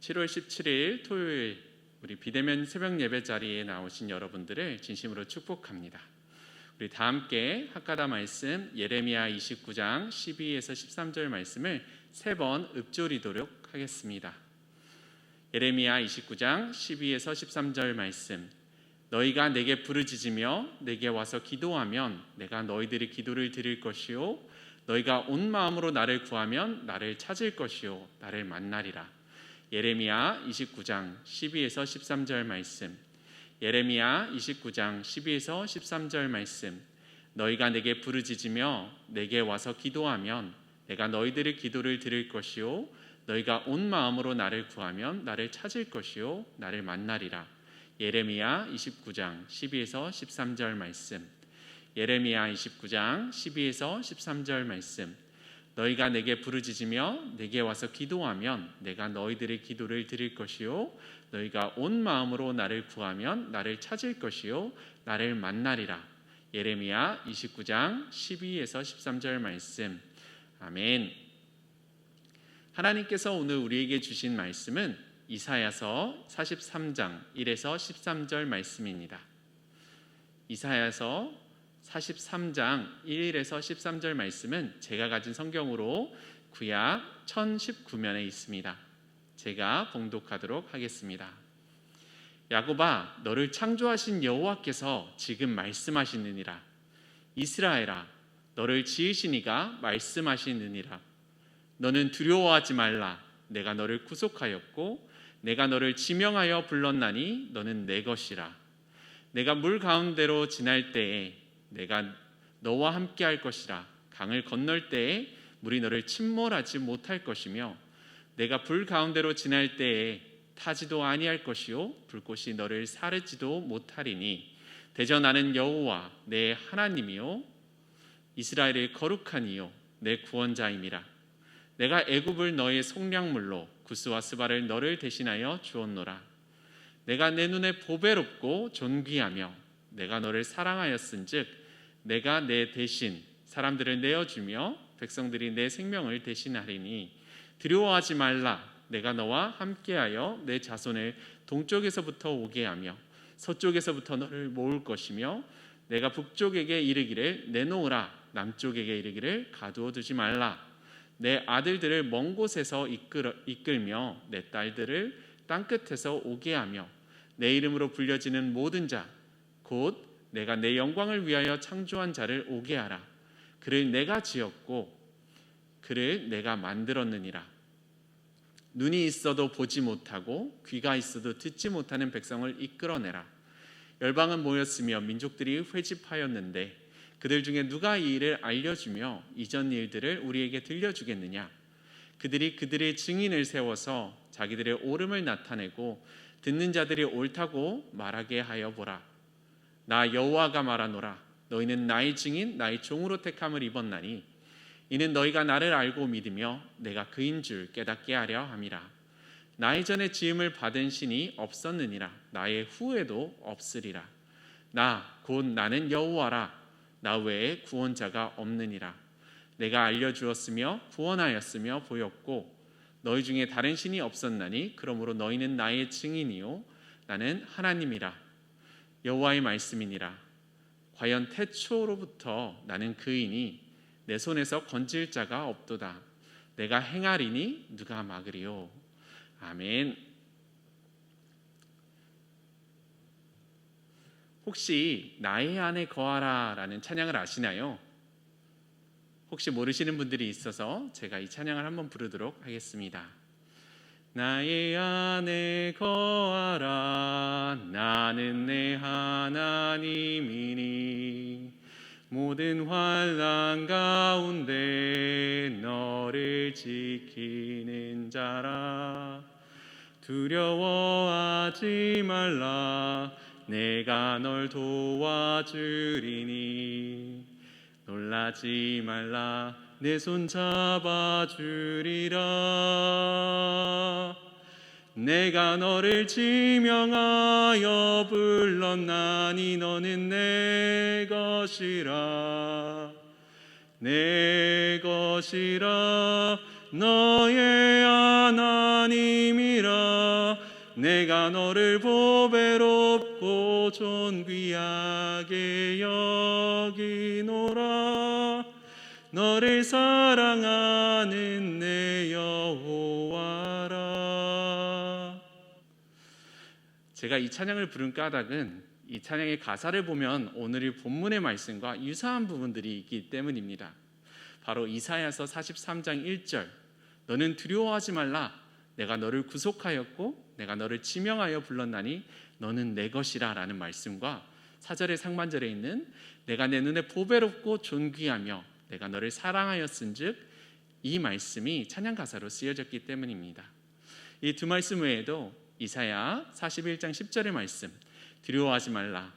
7월 17일 토요일 우리 비대면 새벽 예배 자리에 나오신 여러분들을 진심으로 축복합니다. 우리 다 함께 학가다 말씀 예레미야 29장 12에서 13절 말씀을 3번 읊조리도록 하겠습니다. 예레미야 29장 12에서 13절 말씀. 너희가 내게 부르짖으며 내게 와서 기도하면 내가 너희들의 기도를 들을 것이요 너희가 온 마음으로 나를 구하면 나를 찾을 것이요 나를 만나리라. 예레미야 29장 12에서 13절 말씀. 예레미야 29장 12에서 13절 말씀. 너희가 내게 부르짖으며 내게 와서 기도하면 내가 너희들의 기도를 들을 것이요 너희가 온 마음으로 나를 구하면 나를 찾을 것이요 나를 만나리라. 예레미야 29장 12에서 13절 말씀. 예레미야 29장 12에서 13절 말씀. 너희가 내게 부르짖으며 내게 와서 기도하면 내가 너희들의 기도를 들을 것이요 너희가 온 마음으로 나를 구하면 나를 찾을 것이요 나를 만나리라. 예레미야 29장 12에서 13절 말씀. 아멘. 하나님께서 오늘 우리에게 주신 말씀은 이사야서 43장 1에서 13절 말씀입니다. 이사야서 43장 1에서 13절 말씀은 제가 가진 성경으로 구약 1019면에 있습니다. 제가 봉독하도록 하겠습니다. 야곱아, 너를 창조하신 여호와께서 지금 말씀하시느니라. 이스라엘아, 너를 지으신 이가 말씀하시느니라. 너는 두려워하지 말라. 내가 너를 구속하였고 내가 너를 지명하여 불렀나니 너는 내 것이라. 내가 물 가운데로 지날 때에 내가 너와 함께 할 것이라. 강을 건널 때에 물이 너를 침몰하지 못할 것이며 내가 불 가운데로 지날 때에 타지도 아니할 것이요 불꽃이 너를 사르지도 못하리니 대저 나는 여호와 내 하나님이요 이스라엘의 거룩한 이요 내 구원자임이라. 내가 애굽을 너의 속량물로 구스와 스바를 너를 대신하여 주었노라. 내가 내 눈에 보배롭고 존귀하며 내가 너를 사랑하였은즉 내가 내 대신 사람들을 내어주며 백성들이 내 생명을 대신하리니 두려워하지 말라. 내가 너와 함께하여 내 자손을 동쪽에서부터 오게 하며 서쪽에서부터 너를 모을 것이며 내가 북쪽에게 이르기를 내놓으라. 남쪽에게 이르기를 가두어 두지 말라. 내 아들들을 먼 곳에서 이끌며 내 딸들을 땅끝에서 오게 하며 내 이름으로 불려지는 모든 자 곧 내가 내 영광을 위하여 창조한 자를 오게 하라. 그를 내가 지었고 그를 내가 만들었느니라. 눈이 있어도 보지 못하고 귀가 있어도 듣지 못하는 백성을 이끌어내라. 열방은 모였으며 민족들이 회집하였는데 그들 중에 누가 이 일을 알려주며 이전 일들을 우리에게 들려주겠느냐. 그들이 그들의 증인을 세워서 자기들의 옳음을 나타내고 듣는 자들이 옳다고 말하게 하여 보라. 나 여호와가 말하노라. 너희는 나의 증인 나의 종으로 택함을 입었나니 이는 너희가 나를 알고 믿으며 내가 그인 줄 깨닫게 하려 함이라. 나 이전에 지음을 받은 신이 없었느니라. 나의 후에도 없으리라. 나 곧 나는 여호와라. 나 외에 구원자가 없느니라. 내가 알려주었으며 구원하였으며 보였고 너희 중에 다른 신이 없었나니 그러므로 너희는 나의 증인이요 나는 하나님이라. 여호와의 말씀이니라. 과연 태초로부터 나는 그이니 내 손에서 건질 자가 없도다. 내가 행하리니 누가 막으리요. 아멘. 혹시 나의 안에 거하라 라는 찬양을 아시나요? 혹시 모르시는 분들이 있어서 제가 이 찬양을 한번 부르도록 하겠습니다. 나의 안에 거하라. 나는 내 하나님이니 모든 환난 가운데 너를 지키는 자라. 두려워하지 말라. 내가 널 도와주리니 놀라지 말라. 내 손 잡아주리라. 내가 너를 지명하여 불렀나니 너는 내 것이라. 내 것이라. 너의 하나님이라. 내가 너를 보배롭고 존귀하게 여기노라. 너를 사랑하는 내 여호와라. 제가 이 찬양을 부른 까닭은 이 찬양의 가사를 보면 오늘의 본문의 말씀과 유사한 부분들이 있기 때문입니다. 바로 이사야서 43장 1절, 너는 두려워하지 말라. 내가 너를 구속하였고 내가 너를 지명하여 불렀나니 너는 내 것이라 라는 말씀과 4절의 상반절에 있는 내가 내 눈에 보배롭고 존귀하며 내가 너를 사랑하였은즉, 이 말씀이 찬양 가사로 쓰여졌기 때문입니다. 이 두 말씀 외에도 이사야 41장 10절의 말씀, 두려워하지 말라.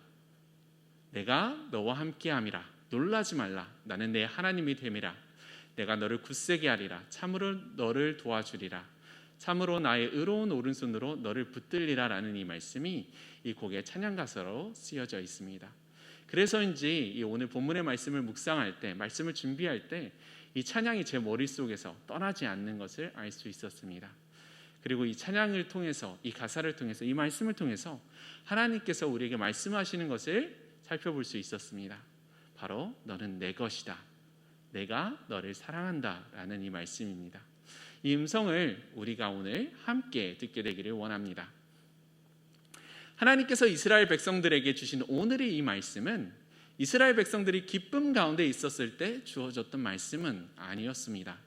내가 너와 함께함이라. 놀라지 말라. 나는 내 하나님이 됨이라. 내가 너를 굳세게 하리라. 참으로 너를 도와주리라. 참으로 나의 의로운 오른손으로 너를 붙들리라 라는 이 말씀이 이 곡의 찬양 가사로 쓰여져 있습니다. 그래서인지 이 오늘 본문의 말씀을 묵상할 때, 말씀을 준비할 때 이 찬양이 제 머릿속에서 떠나지 않는 것을 알 수 있었습니다. 그리고 이 찬양을 통해서, 이 가사를 통해서, 이 말씀을 통해서 하나님께서 우리에게 말씀하시는 것을 살펴볼 수 있었습니다. 바로 너는 내 것이다. 내가 너를 사랑한다 라는 이 말씀입니다. 이 음성을 우리가 오늘 함께 듣게 되기를 원합니다. 하나님께서 이스라엘 백성들에게 주신 오늘의 이 말씀은 이스라엘 백성들이 기쁨 가운데 있었을 때 주어졌던 말씀은 아니었습니다.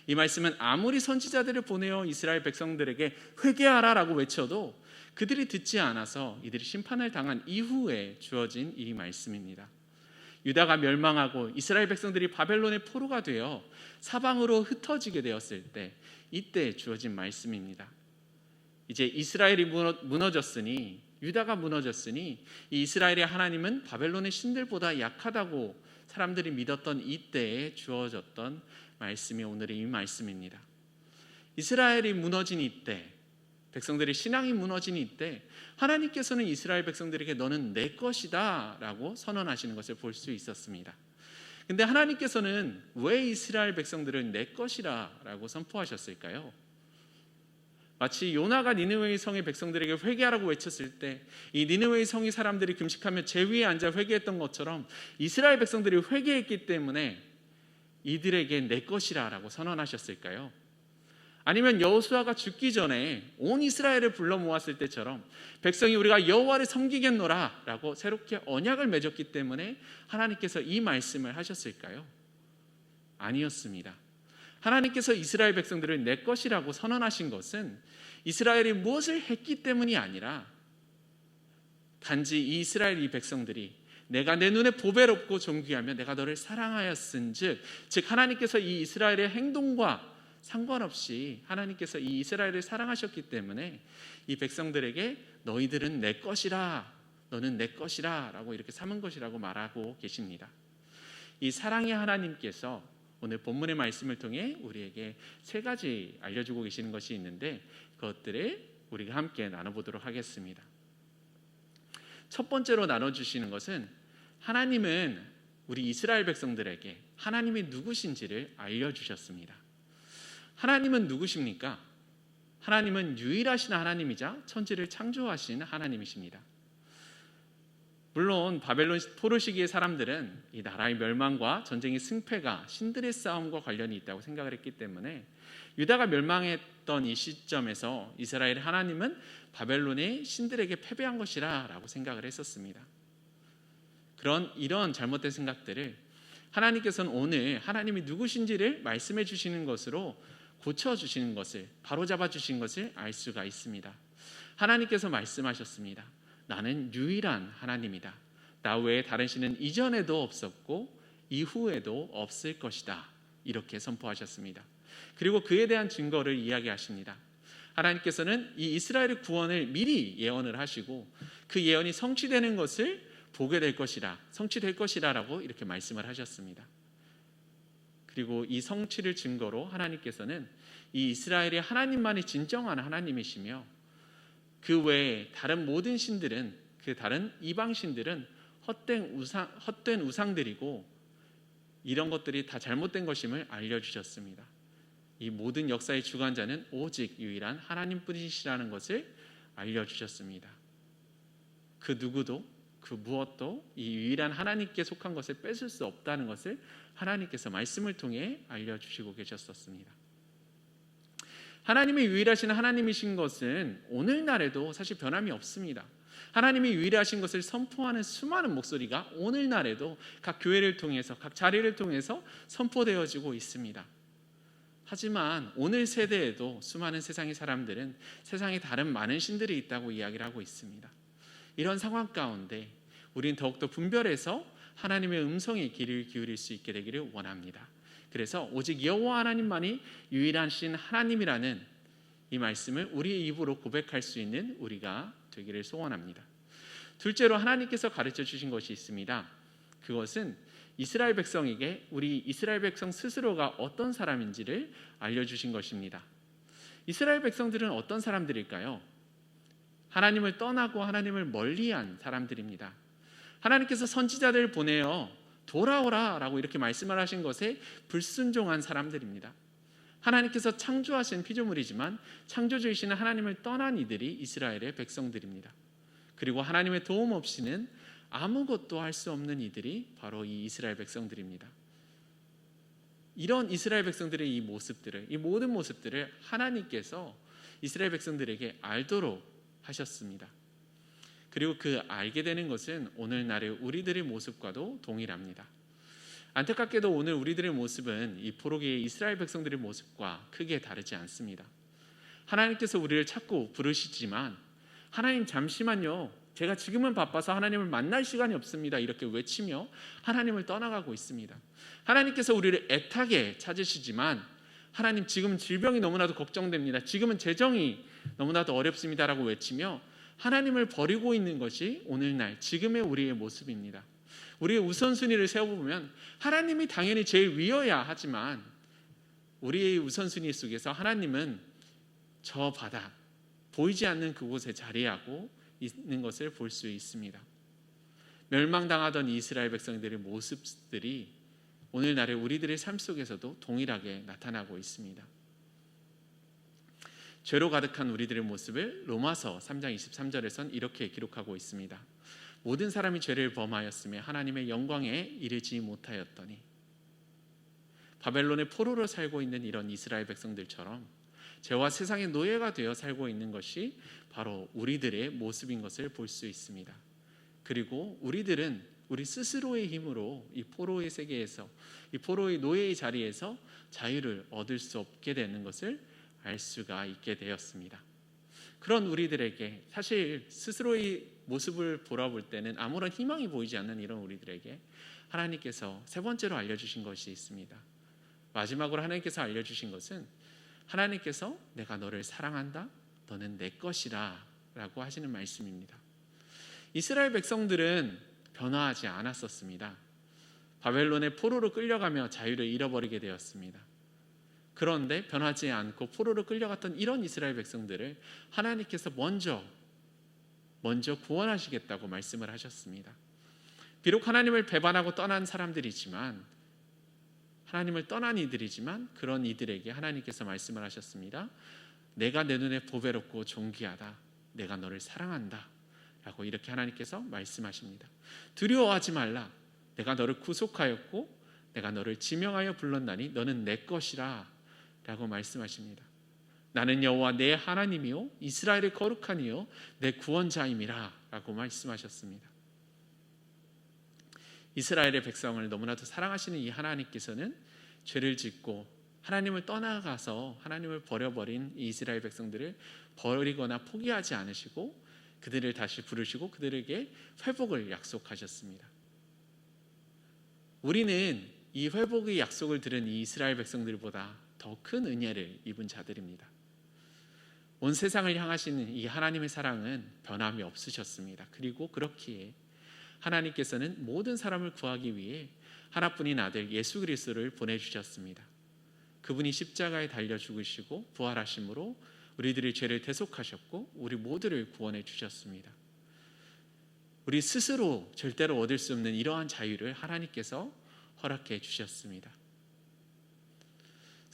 이 말씀은 아무리 선지자들을 보내어 이스라엘 백성들에게 회개하라라고 외쳐도 그들이 듣지 않아서 이들이 심판을 당한 이후에 주어진 이 말씀입니다. 유다가 멸망하고 이스라엘 백성들이 바벨론의 포로가 되어 사방으로 흩어지게 되었을 때, 이때 주어진 말씀입니다. 이제 이스라엘이 무너졌으니, 유다가 무너졌으니 이 이스라엘의 하나님은 바벨론의 신들보다 약하다고 사람들이 믿었던 이때에 주어졌던 말씀이 오늘의 이 말씀입니다. 이스라엘이 무너진 이때, 백성들의 신앙이 무너진 이때 하나님께서는 이스라엘 백성들에게 너는 내 것이다 라고 선언하시는 것을 볼 수 있었습니다. 근데 하나님께서는 왜 이스라엘 백성들을 내 것이라 라고 선포하셨을까요? 마치 요나가 니느웨의 성의 백성들에게 회개하라고 외쳤을 때 이 니느웨의 성의 사람들이 금식하며 제 위에 앉아 회개했던 것처럼 이스라엘 백성들이 회개했기 때문에 이들에게 내 것이라 라고 선언하셨을까요? 아니면 여호수아가 죽기 전에 온 이스라엘을 불러 모았을 때처럼 백성이 우리가 여호와를 섬기겠노라 라고 새롭게 언약을 맺었기 때문에 하나님께서 이 말씀을 하셨을까요? 아니었습니다. 하나님께서 이스라엘 백성들을 내 것이라고 선언하신 것은 이스라엘이 무엇을 했기 때문이 아니라 단지 이 이스라엘 이 백성들이 내가 내 눈에 보배롭고 존귀하며 내가 너를 사랑하였은즉, 즉 하나님께서 이 이스라엘의 행동과 상관없이 하나님께서 이 이스라엘을 사랑하셨기 때문에 이 백성들에게 너희들은 내 것이라, 너는 내 것이라 라고 이렇게 삼은 것이라고 말하고 계십니다. 이 사랑의 하나님께서 오늘 본문의 말씀을 통해 우리에게 세 가지 알려주고 계시는 것이 있는데 그것들을 우리가 함께 나눠보도록 하겠습니다. 첫 번째로 나눠주시는 것은 하나님은 우리 이스라엘 백성들에게 하나님이 누구신지를 알려주셨습니다. 하나님은 누구십니까? 하나님은 유일하신 하나님이자 천지를 창조하신 하나님이십니다. 물론 바벨론 포로 시기의 사람들은 이 나라의 멸망과 전쟁의 승패가 신들의 싸움과 관련이 있다고 생각을 했기 때문에 유다가 멸망했던 이 시점에서 이스라엘의 하나님은 바벨론의 신들에게 패배한 것이라 라고 생각을 했었습니다. 이런 잘못된 생각들을 하나님께서는 오늘 하나님이 누구신지를 말씀해 주시는 것으로 고쳐주시는 것을, 바로잡아 주신 것을 알 수가 있습니다. 하나님께서 말씀하셨습니다. 나는 유일한 하나님이다. 나 외에 다른 신은 이전에도 없었고 이후에도 없을 것이다. 이렇게 선포하셨습니다. 그리고 그에 대한 증거를 이야기하십니다. 하나님께서는 이 이스라엘의 구원을 미리 예언을 하시고 그 예언이 성취되는 것을 보게 될 것이라, 성취될 것이라라고 이렇게 말씀을 하셨습니다. 그리고 이 성취를 증거로 하나님께서는 이 이스라엘의 하나님만이 진정한 하나님이시며 그 외에 다른 모든 신들은, 그 다른 이방 신들은 헛된 우상들이고 이런 것들이 다 잘못된 것임을 알려주셨습니다. 이 모든 역사의 주관자는 오직 유일한 하나님뿐이시라는 것을 알려주셨습니다. 그 누구도 그 무엇도 이 유일한 하나님께 속한 것을 뺏을 수 없다는 것을 하나님께서 말씀을 통해 알려주시고 계셨었습니다. 하나님이 유일하신 하나님이신 것은 오늘날에도 사실 변함이 없습니다. 하나님이 유일하신 것을 선포하는 수많은 목소리가 오늘날에도 각 교회를 통해서 각 자리를 통해서 선포되어지고 있습니다. 하지만 오늘 세대에도 수많은 세상의 사람들은 세상에 다른 많은 신들이 있다고 이야기를 하고 있습니다. 이런 상황 가운데 우리는 더욱더 분별해서 하나님의 음성에 귀를 기울일 수 있게 되기를 원합니다. 그래서 오직 여호와 하나님만이 유일하신 하나님이라는 이 말씀을 우리의 입으로 고백할 수 있는 우리가 되기를 소원합니다. 둘째로 하나님께서 가르쳐 주신 것이 있습니다. 그것은 이스라엘 백성에게 우리 이스라엘 백성 스스로가 어떤 사람인지를 알려주신 것입니다. 이스라엘 백성들은 어떤 사람들일까요? 하나님을 떠나고 하나님을 멀리한 사람들입니다. 하나님께서 선지자들을 보내어 돌아오라 라고 이렇게 말씀을 하신 것에 불순종한 사람들입니다. 하나님께서 창조하신 피조물이지만 창조주이시는 하나님을 떠난 이들이 이스라엘의 백성들입니다. 그리고 하나님의 도움 없이는 아무것도 할 수 없는 이들이 바로 이 이스라엘 백성들입니다. 이런 이스라엘 백성들의 이 모습들을, 이 모든 모습들을 하나님께서 이스라엘 백성들에게 알도록 하셨습니다. 그리고 그 알게 되는 것은 오늘날의 우리들의 모습과도 동일합니다. 안타깝게도 오늘 우리들의 모습은 이 포로기의 이스라엘 백성들의 모습과 크게 다르지 않습니다. 하나님께서 우리를 찾고 부르시지만 하나님 잠시만요, 제가 지금은 바빠서 하나님을 만날 시간이 없습니다, 이렇게 외치며 하나님을 떠나가고 있습니다. 하나님께서 우리를 애타게 찾으시지만 하나님 지금은 질병이 너무나도 걱정됩니다, 지금은 재정이 너무나도 어렵습니다 라고 외치며 하나님을 버리고 있는 것이 오늘날 지금의 우리의 모습입니다. 우리의 우선순위를 세워보면 하나님이 당연히 제일 위여야 하지만 우리의 우선순위 속에서 하나님은 저 바닥, 보이지 않는 그곳에 자리하고 있는 것을 볼 수 있습니다. 멸망당하던 이스라엘 백성들의 모습들이 오늘날의 우리들의 삶 속에서도 동일하게 나타나고 있습니다. 죄로 가득한 우리들의 모습을 로마서 3장 23절에선 이렇게 기록하고 있습니다. 모든 사람이 죄를 범하였으며 하나님의 영광에 이르지 못하였더니. 바벨론의 포로로 살고 있는 이런 이스라엘 백성들처럼 죄와 세상의 노예가 되어 살고 있는 것이 바로 우리들의 모습인 것을 볼 수 있습니다. 그리고 우리들은 우리 스스로의 힘으로 이 포로의 세계에서, 이 포로의 노예의 자리에서 자유를 얻을 수 없게 되는 것을 알 수가 있게 되었습니다. 그런 우리들에게, 사실 스스로의 모습을 돌아볼 때는 아무런 희망이 보이지 않는 이런 우리들에게 하나님께서 세 번째로 알려주신 것이 있습니다. 마지막으로 하나님께서 알려주신 것은 하나님께서 내가 너를 사랑한다, 너는 내 것이라 라고 하시는 말씀입니다. 이스라엘 백성들은 변화하지 않았었습니다. 바벨론의 포로로 끌려가며 자유를 잃어버리게 되었습니다. 그런데 변하지 않고 포로로 끌려갔던 이런 이스라엘 백성들을 하나님께서 먼저 구원하시겠다고 말씀을 하셨습니다. 비록 하나님을 배반하고 떠난 사람들이지만, 하나님을 떠난 이들이지만 그런 이들에게 하나님께서 말씀을 하셨습니다. 내가 내 눈에 보배롭고 존귀하다, 내가 너를 사랑한다 라고 이렇게 하나님께서 말씀하십니다. 두려워하지 말라, 내가 너를 구속하였고 내가 너를 지명하여 불렀나니 너는 내 것이라 라고 말씀하십니다. 나는 여호와 내 하나님이요 이스라엘의 거룩한 이요 내 구원자임이라 라고 말씀하셨습니다. 이스라엘의 백성을 너무나도 사랑하시는 이 하나님께서는 죄를 짓고 하나님을 떠나가서 하나님을 버려버린 이 이스라엘 백성들을 버리거나 포기하지 않으시고 그들을 다시 부르시고 그들에게 회복을 약속하셨습니다. 우리는 이 회복의 약속을 들은 이 이스라엘 백성들보다 더 큰 은혜를 입은 자들입니다. 온 세상을 향하시는 이 하나님의 사랑은 변함이 없으셨습니다. 그리고 그렇기에 하나님께서는 모든 사람을 구하기 위해 하나뿐인 아들 예수 그리스도를 보내주셨습니다. 그분이 십자가에 달려 죽으시고 부활하심으로 우리들의 죄를 대속하셨고 우리 모두를 구원해 주셨습니다. 우리 스스로 절대로 얻을 수 없는 이러한 자유를 하나님께서 허락해 주셨습니다.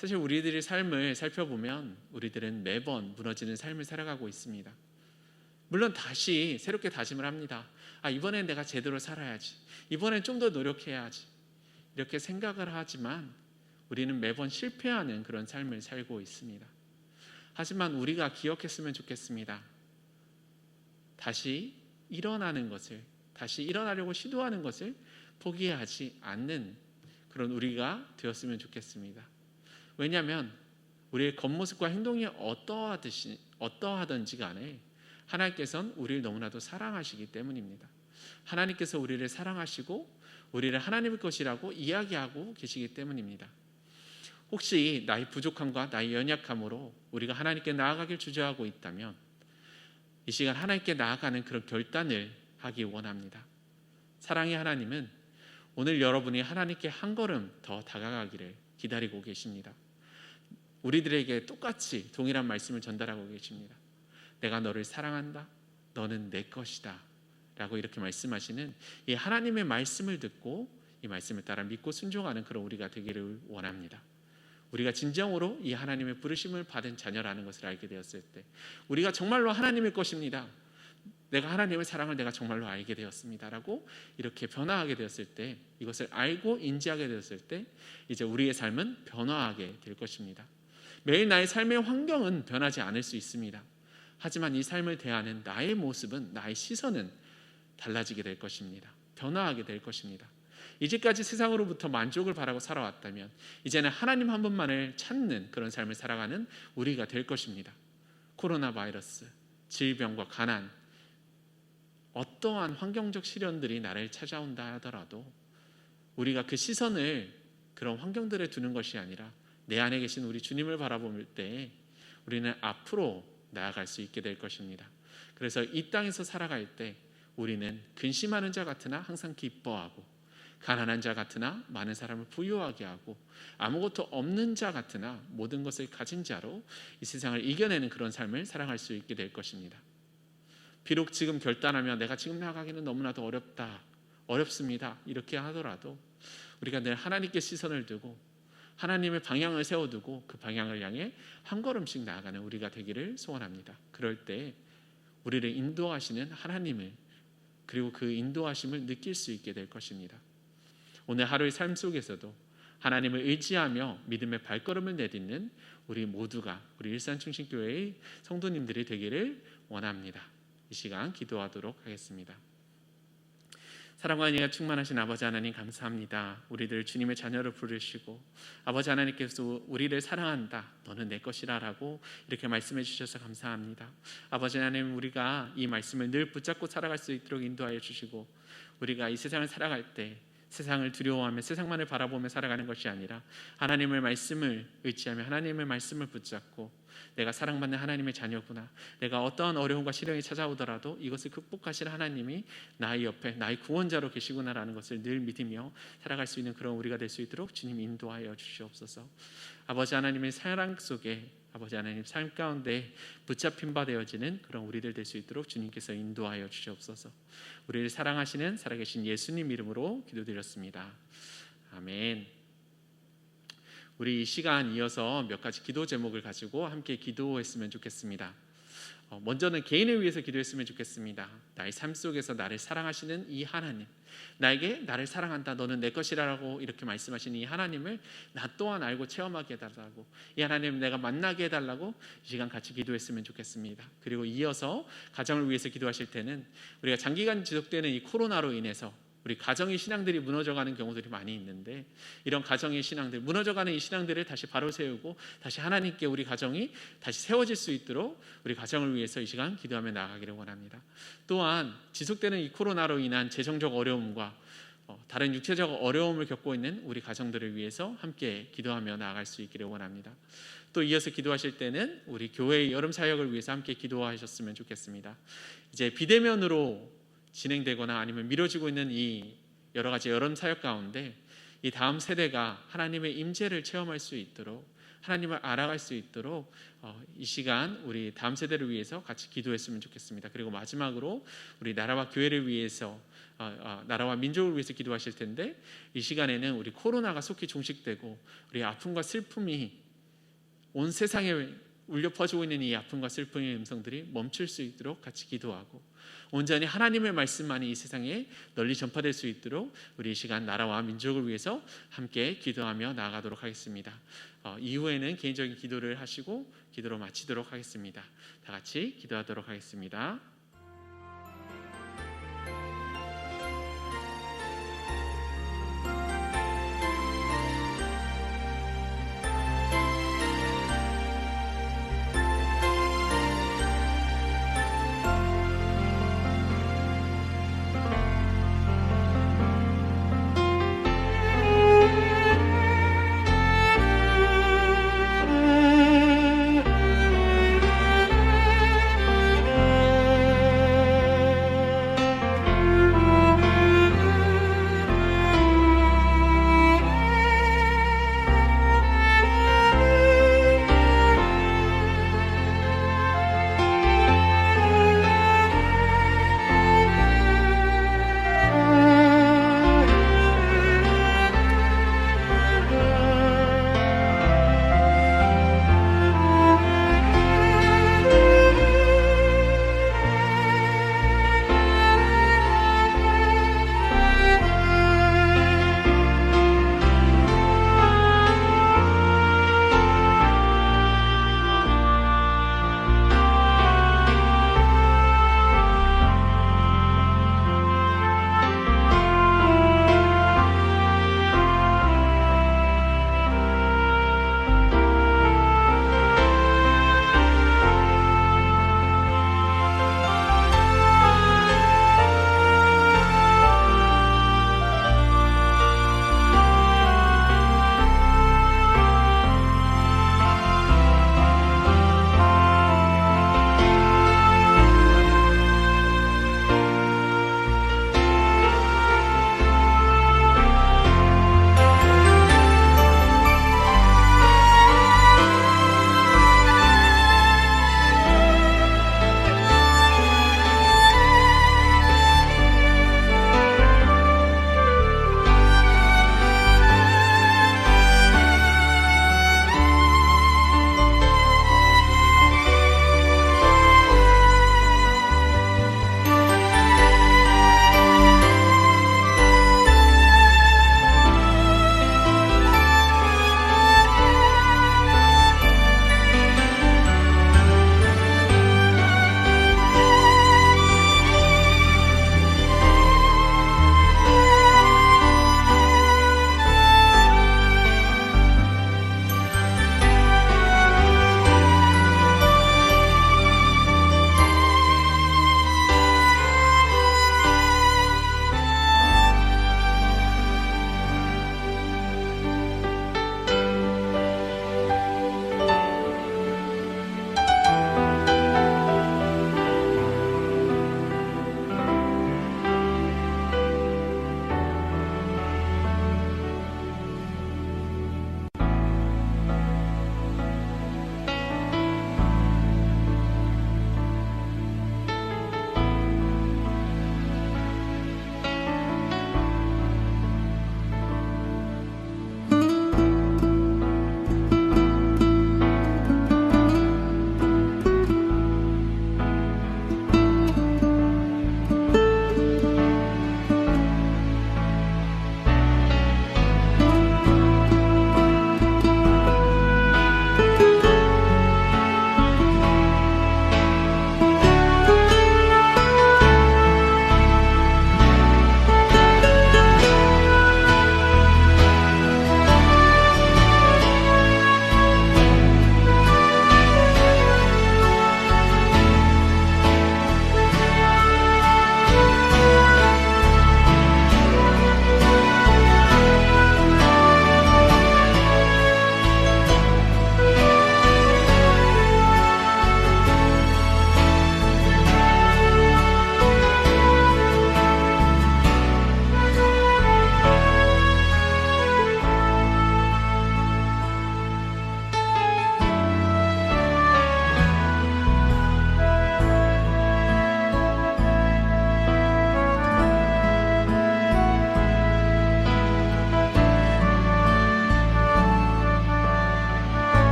사실 우리들의 삶을 살펴보면 우리들은 매번 무너지는 삶을 살아가고 있습니다. 물론 다시 새롭게 다짐을 합니다. 이번엔 내가 제대로 살아야지. 이번엔 좀 더 노력해야지. 이렇게 생각을 하지만 우리는 매번 실패하는 그런 삶을 살고 있습니다. 하지만 우리가 기억했으면 좋겠습니다. 다시 일어나는 것을, 다시 일어나려고 시도하는 것을 포기하지 않는 그런 우리가 되었으면 좋겠습니다. 왜냐하면 우리의 겉모습과 행동이 어떠하든지 간에 하나님께서는 우리를 너무나도 사랑하시기 때문입니다. 하나님께서 우리를 사랑하시고 우리를 하나님의 것이라고 이야기하고 계시기 때문입니다. 혹시 나의 부족함과 나의 연약함으로 우리가 하나님께 나아가길 주저하고 있다면 이 시간 하나님께 나아가는 그런 결단을 하기 원합니다. 사랑의 하나님은 오늘 여러분이 하나님께 한 걸음 더 다가가기를 기다리고 계십니다. 우리들에게 똑같이 동일한 말씀을 전달하고 계십니다. 내가 너를 사랑한다. 너는 내 것이다. 라고 이렇게 말씀하시는 이 하나님의 말씀을 듣고 이 말씀을 따라 믿고 순종하는 그런 우리가 되기를 원합니다. 우리가 진정으로 이 하나님의 부르심을 받은 자녀라는 것을 알게 되었을 때 우리가 정말로 하나님의 것입니다. 내가 하나님의 사랑을 내가 정말로 알게 되었습니다. 라고 이렇게 변화하게 되었을 때 이것을 알고 인지하게 되었을 때 이제 우리의 삶은 변화하게 될 것입니다. 매일 나의 삶의 환경은 변하지 않을 수 있습니다. 하지만 이 삶을 대하는 나의 모습은, 나의 시선은 달라지게 될 것입니다. 변화하게 될 것입니다. 이제까지 세상으로부터 만족을 바라고 살아왔다면 이제는 하나님 한 분만을 찾는 그런 삶을 살아가는 우리가 될 것입니다. 코로나 바이러스, 질병과 가난, 어떠한 환경적 시련들이 나를 찾아온다 하더라도 우리가 그 시선을 그런 환경들에 두는 것이 아니라 내 안에 계신 우리 주님을 바라볼 때 우리는 앞으로 나아갈 수 있게 될 것입니다. 그래서 이 땅에서 살아갈 때 우리는 근심하는 자 같으나 항상 기뻐하고 가난한 자 같으나 많은 사람을 부유하게 하고 아무것도 없는 자 같으나 모든 것을 가진 자로 이 세상을 이겨내는 그런 삶을 살아갈 수 있게 될 것입니다. 비록 지금 결단하면 내가 지금 나가기는 너무나도 어렵습니다. 이렇게 하더라도 우리가 늘 하나님께 시선을 두고 하나님의 방향을 세워두고 그 방향을 향해 한 걸음씩 나아가는 우리가 되기를 소원합니다. 그럴 때 우리를 인도하시는 하나님을 그리고 그 인도하심을 느낄 수 있게 될 것입니다. 오늘 하루의 삶 속에서도 하나님을 의지하며 믿음의 발걸음을 내딛는 우리 모두가 우리 일산중심교회의 성도님들이 되기를 원합니다. 이 시간 기도하도록 하겠습니다. 사랑과 은혜가 충만하신 아버지 하나님 감사합니다. 우리들 주님의 자녀를 부르시고 아버지 하나님께서 우리를 사랑한다. 너는 내 것이라 라고 이렇게 말씀해 주셔서 감사합니다. 아버지 하나님 우리가 이 말씀을 늘 붙잡고 살아갈 수 있도록 인도하여 주시고 우리가 이 세상을 살아갈 때 세상을 두려워하며 세상만을 바라보며 살아가는 것이 아니라 하나님의 말씀을 의지하며 하나님의 말씀을 붙잡고 내가 사랑받는 하나님의 자녀구나. 내가 어떠한 어려움과 시련이 찾아오더라도 이것을 극복하실 하나님이 나의 옆에 나의 구원자로 계시구나라는 것을 늘 믿으며 살아갈 수 있는 그런 우리가 될 수 있도록 주님 인도하여 주시옵소서. 아버지 하나님의 사랑 속에 아버지 하나님 삶 가운데 붙잡힌 바 되어지는 그런 우리들 될 수 있도록 주님께서 인도하여 주시옵소서. 우리를 사랑하시는 살아계신 예수님 이름으로 기도드렸습니다. 아멘. 우리 이 시간 이어서 몇 가지 기도 제목을 가지고 함께 기도했으면 좋겠습니다. 먼저는 개인을 위해서 기도했으면 좋겠습니다. 나의 삶 속에서 나를 사랑하시는 이 하나님, 나에게 나를 사랑한다, 너는 내 것이라고 이렇게 말씀하시는 이 하나님을 나 또한 알고 체험하게 해달라고, 이 하나님 내가 만나게 해달라고 이 시간 같이 기도했으면 좋겠습니다. 그리고 이어서 가정을 위해서 기도하실 때는 우리가 장기간 지속되는 이 코로나로 인해서 우리 가정의 신앙들이 무너져가는 경우들이 많이 있는데 이런 가정의 신앙들, 무너져가는 이 신앙들을 다시 바로 세우고 다시 하나님께 우리 가정이 다시 세워질 수 있도록 우리 가정을 위해서 이 시간 기도하며 나아가기를 원합니다. 또한 지속되는 이 코로나로 인한 재정적 어려움과 다른 육체적 어려움을 겪고 있는 우리 가정들을 위해서 함께 기도하며 나아갈 수 있기를 원합니다. 또 이어서 기도하실 때는 우리 교회의 여름 사역을 위해서 함께 기도하셨으면 좋겠습니다. 이제 비대면으로 진행되거나 아니면 미뤄지고 있는 이 여러 가지 여름 사역 가운데 이 다음 세대가 하나님의 임재를 체험할 수 있도록 하나님을 알아갈 수 있도록 이 시간 우리 다음 세대를 위해서 같이 기도했으면 좋겠습니다. 그리고 마지막으로 우리 나라와 교회를 위해서 나라와 민족을 위해서 기도하실 텐데 이 시간에는 우리 코로나가 속히 종식되고 우리 아픔과 슬픔이 온 세상에 울려 퍼지고 있는 이 아픔과 슬픔의 음성들이 멈출 수 있도록 같이 기도하고 온전히 하나님의 말씀만이 이 세상에 널리 전파될 수 있도록 우리 이 시간 나라와 민족을 위해서 함께 기도하며 나아가도록 하겠습니다. 이후에는 개인적인 기도를 하시고 기도로 마치도록 하겠습니다. 다 같이 기도하도록 하겠습니다.